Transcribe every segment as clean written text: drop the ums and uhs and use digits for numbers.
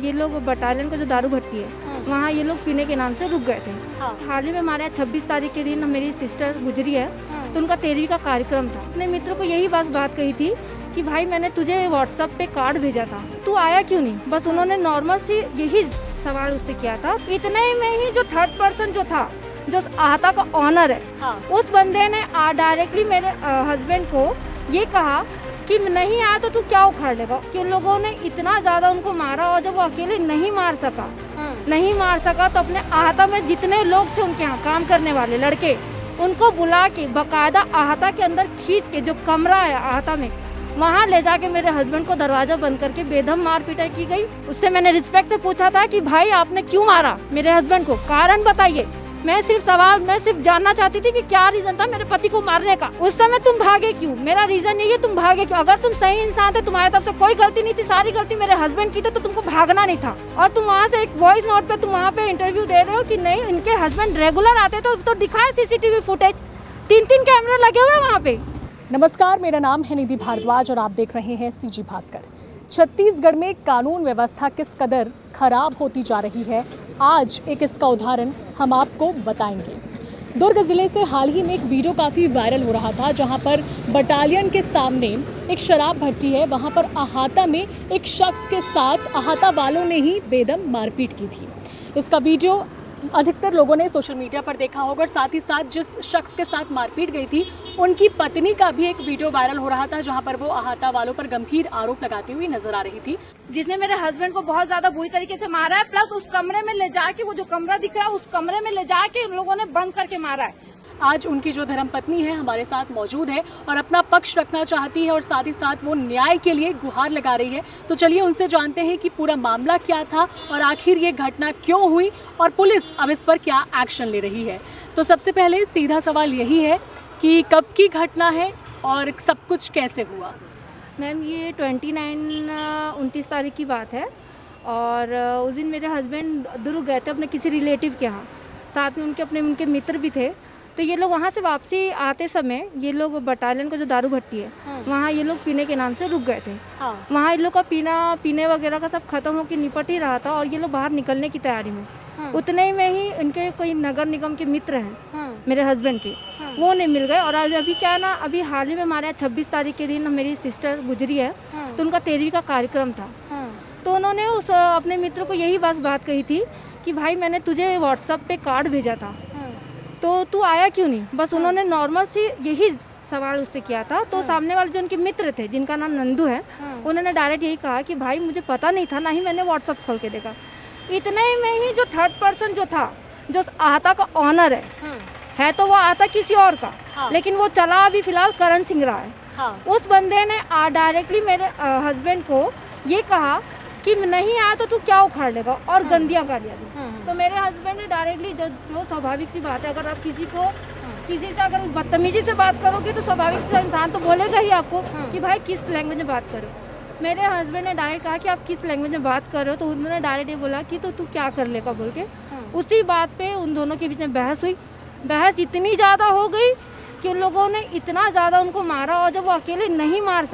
ये लोग बटालियन का जो दारू भट्टी है वहाँ ये लोग पीने के नाम से रुक गए थे। हाल ही में हमारे यहाँ 26 तारीख के दिन मेरी सिस्टर गुजरी है, तो उनका 13वीं का कार्यक्रम था। अपने मित्र को यही बात कही थी कि भाई मैंने तुझे व्हाट्सएप पे कार्ड भेजा था, तू आया क्यों नहीं। बस उन्होंने नॉर्मल सी यही सवाल उससे किया था। इतने में ही जो थर्ड पर्सन जो था, जो आहता का ऑनर है, उस बंदे ने डायरेक्टली मेरे हस्बैंड को ये कहा कि नहीं आया तो तू क्या उखाड़ लेगा। कि उन लोगों ने इतना ज़्यादा उनको मारा, और जब वो अकेले नहीं मार सका तो अपने आहता में जितने लोग थे उनके यहाँ काम करने वाले लड़के, उनको बुला के बाकायदा आहता के अंदर खींच के जो कमरा है आहता में, वहाँ ले जाके मेरे हस्बैंड को दरवाज़ा बंद करके बेदम मार पिटाई की गई। उससे मैंने रिस्पेक्ट से पूछा था कि भाई आपने क्यों मारा मेरे हस्बैंड को, कारण बताइए। मैं सिर्फ जानना चाहती थी कि क्या रीजन था मेरे पति को मारने का। उस समय तुम भागे क्यों, मेरा रीजन यही है, तुम भागे क्यों। अगर तुम सही इंसान थे, तुम्हारी तरफ से कोई गलती नहीं थी, सारी गलती मेरे हस्बैंड की थी, तो तुमको भागना नहीं था। और तुम वहाँ से एक वॉइस नोट पे तुम वहाँ पे इंटरव्यू दे रहे हो कि नहीं इनके हस्बैंड रेगुलर आते थे, तो दिखाए CCTV फुटेज, 3 कैमरे लगे हुए वहाँ पे। नमस्कार, मेरा नाम है निधि भारद्वाज और आप देख रहे हैं CG भास्कर। छत्तीसगढ़ में कानून व्यवस्था किस कदर खराब होती जा रही है, आज एक इसका उदाहरण हम आपको बताएंगे। दुर्ग ज़िले से हाल ही में एक वीडियो काफ़ी वायरल हो रहा था, जहां पर बटालियन के सामने एक शराब भट्टी है, वहां पर अहाता में एक शख्स के साथ अहाता वालों ने ही बेदम मारपीट की थी। इसका वीडियो अधिकतर लोगों ने सोशल मीडिया पर देखा होगा, और साथ ही साथ जिस शख्स के साथ मारपीट गई थी उनकी पत्नी का भी एक वीडियो वायरल हो रहा था, जहां पर वो अहाता वालों पर गंभीर आरोप लगाती हुई नजर आ रही थी। जिसने मेरे हस्बैंड को बहुत ज्यादा बुरी तरीके से मारा है, प्लस उस कमरे में ले जाके, वो जो कमरा दिख रहा है उस कमरे में ले जाके उन लोगों ने बंद करके मारा है। आज उनकी जो धर्मपत्नी है हमारे साथ मौजूद है और अपना पक्ष रखना चाहती है, और साथ ही साथ वो न्याय के लिए गुहार लगा रही है। तो चलिए उनसे जानते हैं कि पूरा मामला क्या था और आखिर ये घटना क्यों हुई, और पुलिस अब इस पर क्या एक्शन ले रही है। तो सबसे पहले सीधा सवाल यही है कि कब की घटना है और सब कुछ कैसे हुआ। मैम ये 29 तारीख की बात है, और उस दिन मेरे हस्बैंड दुर्ग गए थे अपने किसी रिलेटिव के यहाँ, साथ में उनके मित्र भी थे। तो ये लोग वहाँ से वापसी आते समय ये लोग बटालियन का जो दारू भट्टी है वहाँ ये लोग पीने के नाम से रुक गए थे। वहाँ इन लोग का पीने वगैरह का सब खत्म होकर निपट ही रहा था, और ये लोग बाहर निकलने की तैयारी में, उतने में ही इनके कोई नगर निगम के मित्र हैं मेरे हस्बैंड के, वो नहीं मिल गए। और अभी क्या है ना, अभी हाल ही में हमारे यहाँ 26 तारीख के दिन मेरी सिस्टर गुजरी है, तो उनका 13वीं का कार्यक्रम था। तो उन्होंने उस अपने मित्र को यही बात कही थी कि भाई मैंने तुझे व्हाट्सएप पे कार्ड भेजा था, तो तू आया क्यों नहीं। बस उन्होंने नॉर्मल सी यही सवाल उससे किया था। तो सामने वाले जो उनके मित्र थे, जिनका नाम नंदू है, उन्होंने डायरेक्ट यही कहा कि भाई मुझे पता नहीं था, ना ही मैंने व्हाट्सएप खोल के देखा। इतने में ही जो थर्ड पर्सन जो था, जो आहता का ऑनर है तो वो आहता किसी और का, लेकिन वो चला अभी फिलहाल करण सिंह रहा है। उस बंदे ने डायरेक्टली मेरे हस्बैंड को ये कहा कि नहीं आया तो तू क्या उखाड़ लेगा, और गंदियाँ गालियाँ दी। तो मेरे हस्बैंड ने डायरेक्टली, जो स्वाभाविक सी बात है, अगर आप किसी से अगर बदतमीजी से बात करोगे तो स्वाभाविक से इंसान तो बोलेगा ही आपको कि भाई किस लैंग्वेज में बात करो। मेरे हस्बैंड ने डायरेक्ट कहा कि आप किस लैंग्वेज में बात कर रहे हो, तो उन्होंने डायरेक्ट ये बोला कि तो तू क्या कर लेगा बोल के। उसी बात पे उन दोनों के बीच में बहस हुई। बहस इतनी ज़्यादा हो गई कि उन लोगों ने इतना ज़्यादा उनको मारा, और जब वो अकेले नहीं मार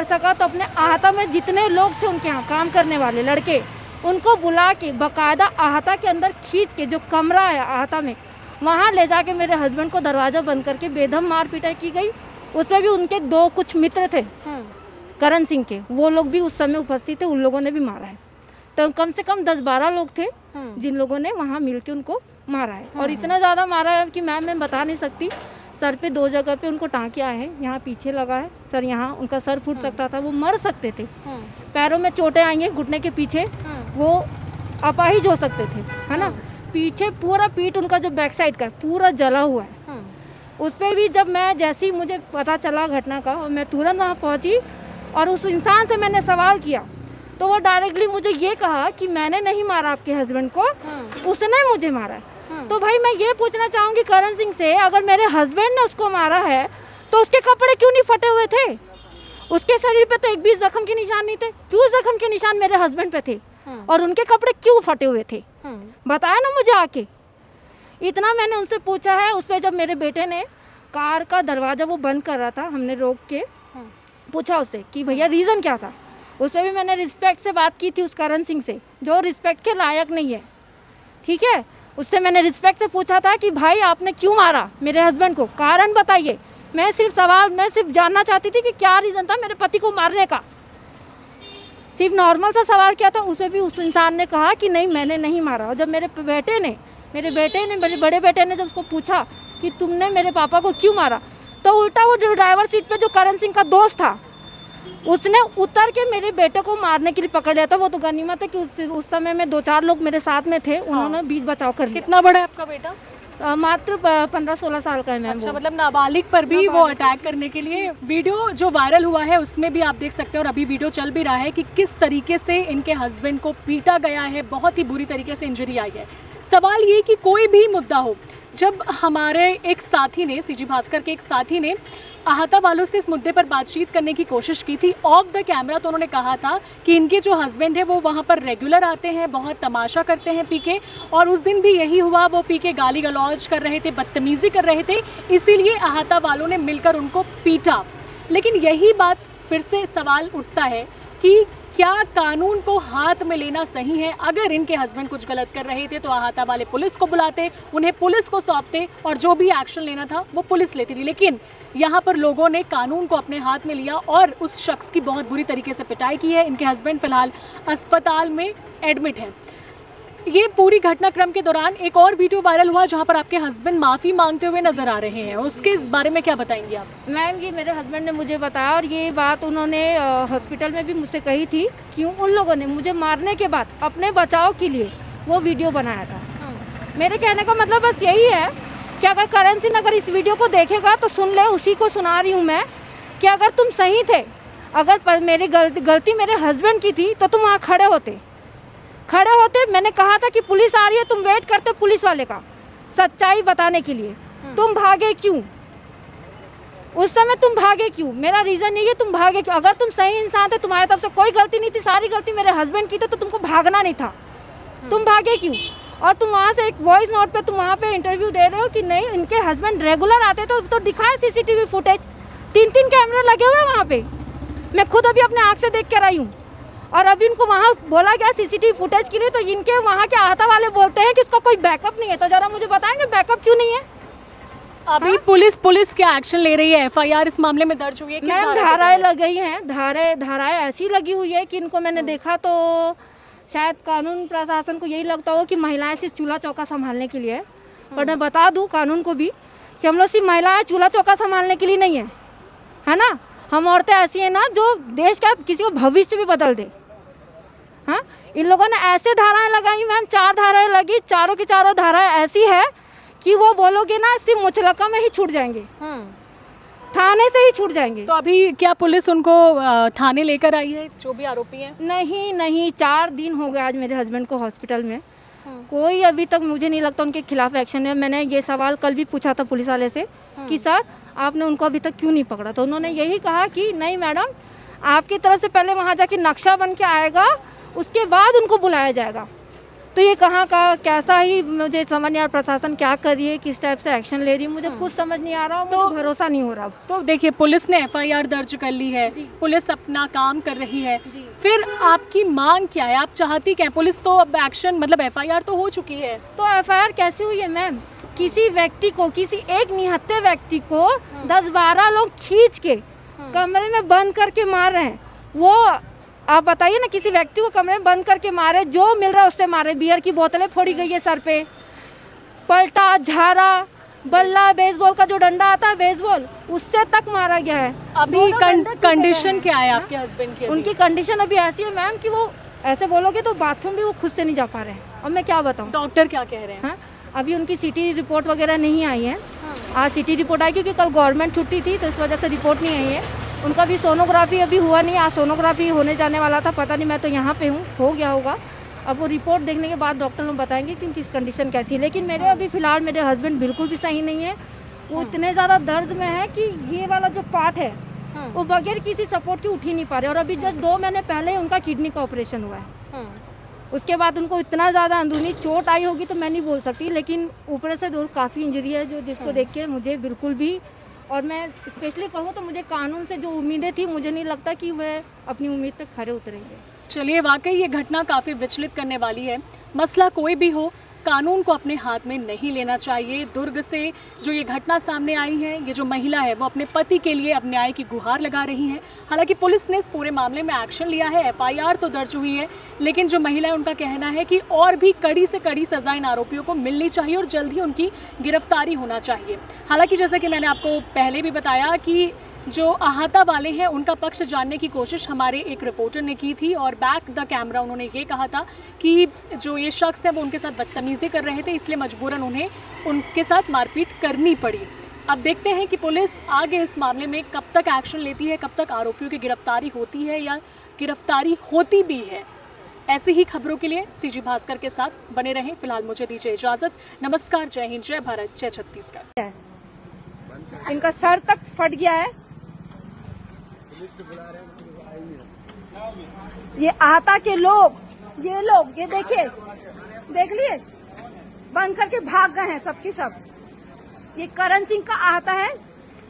सका तो अपने आहता में जितने लोग थे उनके यहाँ काम करने वाले लड़के, उनको बुला के बाकायदा आहता के अंदर खींच के जो कमरा है आहता में, वहाँ ले जाके मेरे हस्बैंड को दरवाज़ा बंद करके बेदम मार पिटाई की गई। उसमें भी उनके कुछ मित्र थे करण सिंह के, वो लोग भी उस समय उपस्थित थे, उन लोगों ने भी मारा है। तो कम से कम 10-12 लोग थे जिन लोगों ने वहाँ मिल के उनको मारा है, और इतना ज़्यादा मारा है कि मैं बता नहीं सकती। सर पे 2 जगह पे उनको टाँके आए हैं, यहाँ पीछे लगा है सर, यहाँ उनका सर फूट सकता था, वो मर सकते थे। पैरों में चोटें आई हैं, घुटने के पीछे वो अपाहिज हो सकते थे, है ना। पीछे पूरा पीठ उनका जो बैक साइड का पूरा जला हुआ है। उस पर भी जब मैं जैसे ही मुझे पता चला घटना का, और मैं तुरंत वहाँ पहुँची और उस इंसान से मैंने सवाल किया, तो वो डायरेक्टली मुझे ये कहा कि मैंने नहीं मारा आपके हस्बैंड को, उसने मुझे मारा है। तो भाई मैं ये पूछना चाहूँगी करण सिंह से, अगर मेरे हस्बैंड ने उसको मारा है तो उसके कपड़े क्यों नहीं फटे हुए थे? उसके शरीर पे तो एक भी जख्म के निशान नहीं थे, क्यों जख्म के निशान मेरे हस्बैंड पे थे, और उनके कपड़े क्यों फटे हुए थे? बताया ना मुझे आके। इतना मैंने उनसे पूछा है। उस पर जब मेरे बेटे ने कार का दरवाज़ा वो बंद कर रहा था, हमने रोक के पूछा उससे कि भैया रीज़न क्या था। उस पर भी मैंने रिस्पेक्ट से बात की थी उस करण सिंह से, जो रिस्पेक्ट के लायक नहीं है, ठीक है। उससे मैंने रिस्पेक्ट से पूछा था कि भाई आपने क्यों मारा मेरे हस्बैंड को, कारण बताइए। मैं सिर्फ जानना चाहती थी कि क्या रीज़न था मेरे पति को मारने का, सिर्फ नॉर्मल सा सवाल किया था। उसमें भी उस इंसान ने कहा कि नहीं मैंने नहीं मारा। और जब मेरे बड़े बेटे ने जब उसको पूछा कि तुमने मेरे पापा को क्यों मारा, तो उल्टा वो जो ड्राइवर सीट पे जो करण सिंह का दोस्त था उसने उतर के मेरे बेटे को मारने के लिए पकड़ लिया था। वो तो गनीमत है कि उस समय में 2-4 लोग मेरे साथ में थे, उन्होंने बीच बचाव कर लिया। कितना बड़ा है आपका बेटा? मात्र 15-16 साल का है मैम। अच्छा, मतलब नाबालिग पर भी वो अटैक करने के लिए। वीडियो जो वायरल हुआ है उसमें भी आप देख सकते हैं, और अभी वीडियो चल भी रहा है, कि किस तरीके से इनके हस्बैंड को पीटा गया है, बहुत ही बुरी तरीके से इंजरी आई है। सवाल ये कि कोई भी मुद्दा हो, जब हमारे एक साथी ने, सीजी भास्कर के एक साथी ने आहता वालों से इस मुद्दे पर बातचीत करने की कोशिश की थी ऑफ द कैमरा, तो उन्होंने कहा था कि इनके जो हस्बैंड है वो वहाँ पर रेगुलर आते हैं, बहुत तमाशा करते हैं पी के, और उस दिन भी यही हुआ, वो पी के गाली गलौज कर रहे थे, बदतमीज़ी कर रहे थे, इसीलिए आहता वालों ने मिलकर उनको पीटा। लेकिन यही बात फिर से सवाल उठता है कि क्या कानून को हाथ में लेना सही है? अगर इनके हस्बैंड कुछ गलत कर रहे थे तो आहता वाले पुलिस को बुलाते, उन्हें पुलिस को सौंपते, और जो भी एक्शन लेना था वो पुलिस लेती थी। लेकिन यहाँ पर लोगों ने कानून को अपने हाथ में लिया और उस शख्स की बहुत बुरी तरीके से पिटाई की है। इनके हस्बैंड फिलहाल अस्पताल में एडमिट हैं। ये पूरी घटनाक्रम के दौरान एक और वीडियो वायरल हुआ जहाँ पर आपके हस्बैंड माफ़ी मांगते हुए नजर आ रहे हैं, उसके बारे में क्या बताएंगे आप? मैम ये मेरे हस्बैंड ने मुझे बताया, और ये बात उन्होंने हॉस्पिटल में भी मुझसे कही थी कि उन लोगों ने मुझे मारने के बाद अपने बचाव के लिए वो वीडियो बनाया था। मेरे कहने का मतलब बस यही है कि अगर करण सिंह अगर इस वीडियो को देखेगा तो सुन ले, उसी को सुना रही हूँ मैं, कि अगर तुम सही थे, अगर मेरी गलती मेरे हस्बैंड की थी तो तुम वहाँ खड़े होते। मैंने कहा था कि पुलिस आ रही है, तुम वेट करते पुलिस वाले का सच्चाई बताने के लिए। तुम भागे क्यों? उस समय तुम भागे क्यों? मेरा रीज़न यही है, तुम भागे क्यों? अगर तुम सही इंसान थे, तुम्हारी तरफ से कोई गलती नहीं थी, सारी गलती मेरे हस्बैंड की थी, तो तुमको भागना नहीं था। तुम भागे क्यों? और तुम वहाँ से एक वॉइस नोट पे तुम वहाँ पे इंटरव्यू दे रहे हो कि नहीं इनके हस्बैंड रेगुलर आते, तो दिखाए CCTV फुटेज। 3 कैमरे लगे हुए हैं वहाँ पे, मैं खुद अभी अपने आँख से देख कर आई हूँ। और अभी इनको वहाँ बोला गया CCTV फुटेज के लिए, तो इनके वहाँ के आहता वाले बोलते हैं कि उसका कोई बैकअप नहीं है। तो ज़रा मुझे बताएंगे बैकअप क्यों नहीं है? अभी पुलिस क्या एक्शन ले रही है? FIR इस मामले में दर्ज हुई है? मैम धाराएं लग गई हैं, धाराएं ऐसी लगी हुई है कि इनको मैंने देखा तो शायद कानून प्रशासन को यही लगता हो कि महिलाएं सिर्फ चूल्हा चौका संभालने के लिए है। पर मैं बता दूं कानून को भी कि हम लोग सिर्फ महिलाएं चूल्हा चौका संभालने के लिए नहीं है ना। हम औरतें ऐसी हैं ना जो देश का किसी को भविष्य भी बदल दे। हाँ, इन लोगों ने ऐसे धाराएं लगाई मैम, 4 धाराएं लगी, चारों की चारों धाराएं ऐसी है कि वो बोलोगे ना सिर्फ मुचलका में ही छूट जाएंगे, थाने से ही छूट जाएंगे। तो अभी क्या पुलिस उनको थाने लेकर आई है, जो भी आरोपी हैं? नहीं, 4 दिन हो गए आज मेरे हस्बैंड को हॉस्पिटल में, कोई अभी तक मुझे नहीं लगता उनके खिलाफ एक्शन है। मैंने ये सवाल कल भी पूछा था पुलिस वाले से कि सर आपने उनको अभी तक क्यों नहीं पकड़ा, तो उन्होंने यही कहा कि नहीं मैडम, आपकी तरफ से पहले वहाँ जाके नक्शा बन के आएगा, उसके बाद उनको बुलाया जाएगा। तो ये कहाँ का कैसा ही मुझे समझ नहीं आ रहा, प्रशासन क्या कर रही है, किस टाइप से एक्शन ले रही है, मुझे कुछ समझ नहीं आ रहा, तो भरोसा नहीं हो रहा। तो देखिए पुलिस ने FIR दर्ज कर ली है, पुलिस अपना काम कर रही है, फिर आपकी मांग क्या है? आप चाहती क्या? पुलिस तो अब एक्शन, मतलब FIR तो हो चुकी है। तो FIR कैसे हुई है मैम? किसी व्यक्ति को, किसी एक निहत्थे व्यक्ति को 10-12 लोग खींच के कमरे में बंद करके मार रहे हैं। वो आप बताइए ना, किसी व्यक्ति को कमरे में बंद करके मारे, जो मिल रहा है उससे मारे। बियर की बोतलें फोड़ी गई है सर पे, पलटा, झारा, बल्ला, बेसबॉल का जो डंडा आता है बेसबॉल, उससे तक मारा गया है। अभी कंडीशन क्या है आपके हस्बैंड की? उनकी कंडीशन अभी ऐसी है मैम कि वो ऐसे बोलोगे तो बाथरूम भी वो खुद से नहीं जा पा रहे हैं। और मैं क्या बताऊँ, डॉक्टर क्या कह रहे हैं? अभी उनकी CT रिपोर्ट वगैरह नहीं आई है। आज CT रिपोर्ट आई क्योंकि कल गवर्नमेंट छुट्टी थी, तो इस वजह से रिपोर्ट नहीं आई है। उनका भी सोनोग्राफी अभी हुआ नहीं, आज सोनोग्राफी होने जाने वाला था, पता नहीं, मैं तो यहाँ पे हूँ, हो गया होगा। अब वो रिपोर्ट देखने के बाद डॉक्टर लोग बताएंगे कि उनकी कंडीशन कैसी है। लेकिन मेरे अभी फ़िलहाल मेरे हस्बैंड बिल्कुल भी सही नहीं है, वो इतने ज़्यादा दर्द में है कि ये वाला जो पार्ट है वो बगैर किसी सपोर्ट के उठ ही नहीं पा रहे। और अभी जस्ट 2 महीने पहले उनका किडनी का ऑपरेशन हुआ है। उसके बाद उनको इतना ज़्यादा अंदरूनी चोट आई होगी तो मैं नहीं बोल सकती, लेकिन ऊपर से दूर काफ़ी इंजरी है, जो जिसको देख के मुझे बिल्कुल भी और मैं स्पेशली कहूँ तो मुझे कानून से जो उम्मीदें थी, मुझे नहीं लगता कि वह अपनी उम्मीद तक खरे उतरेंगे। चलिए, वाकई ये घटना काफ़ी विचलित करने वाली है। मसला कोई भी हो, कानून को अपने हाथ में नहीं लेना चाहिए। दुर्ग से जो ये घटना सामने आई है, ये जो महिला है वो अपने पति के लिए अब न्याय की गुहार लगा रही है। हालांकि पुलिस ने इस पूरे मामले में एक्शन लिया है, एफआईआर तो दर्ज हुई है, लेकिन जो महिला है उनका कहना है कि और भी कड़ी से कड़ी सजा इन आरोपियों को मिलनी चाहिए और जल्द ही उनकी गिरफ्तारी होना चाहिए। हालांकि जैसा कि मैंने आपको पहले भी बताया कि जो अहाता वाले हैं उनका पक्ष जानने की कोशिश हमारे एक रिपोर्टर ने की थी और बैक द कैमरा उन्होंने ये कहा था कि जो ये शख्स है वो उनके साथ बदतमीज़ी कर रहे थे, इसलिए मजबूरन उन्हें उनके साथ मारपीट करनी पड़ी। अब देखते हैं कि पुलिस आगे इस मामले में कब तक एक्शन लेती है, कब तक आरोपियों की गिरफ्तारी होती है या गिरफ्तारी होती भी है। ऐसी ही खबरों के लिए सीजी भास्कर के साथ बने रहें। फिलहाल मुझे दीजिए इजाज़त। नमस्कार, जय हिंद, जय भारत, जय छत्तीसगढ़। इनका सर तक फट गया है। ये आता के लोग, ये देखिए, देख लिए, बंद करके भाग गए हैं सबके सब। ये करण सिंह का आता है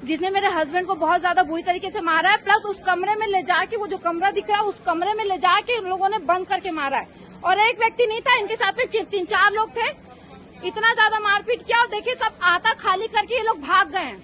जिसने मेरे हस्बैंड को बहुत ज्यादा बुरी तरीके से मारा है, प्लस उस कमरे में ले जाके, वो जो कमरा दिख रहा है उस कमरे में ले जाके उन लोगों ने बंद करके मारा है। और एक व्यक्ति नहीं था, इनके साथ में 3-4 लोग थे। इतना ज्यादा मारपीट किया और देखिए सब आता खाली करके ये लोग भाग गए हैं।